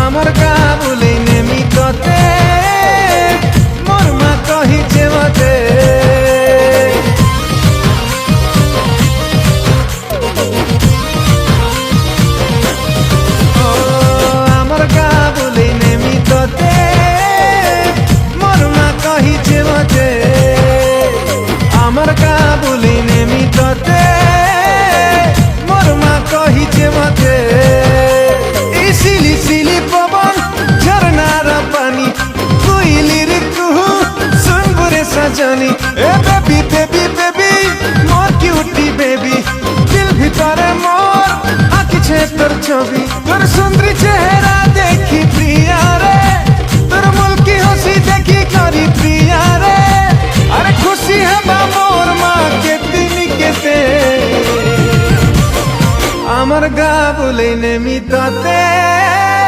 আমার গা বলে নেমি ততে মোর মা কহিছে মতে ও আমার গা বলে নেমি ততে মোর মা কহিছে মতে আমার গা বলে নেমি ততে মোর মা কহিছে মতে সিলি পবন ঝরনার পানি কোইলির কুহু সুনবুরে সজনী এ বেবি বেবি বেবি মোর কিউটি বেবি দিল ভিতরে মোর আঁকিছে তোর ছবি তোর সুন্দরী চেহারা দেখি প্রিয়া রে তোর মুলকি হাসি দেখি করি প্রিয়া রে আরে খুশি হবা মোর মা কেতে নিকেতে আমার গা বলে নেমি তাতে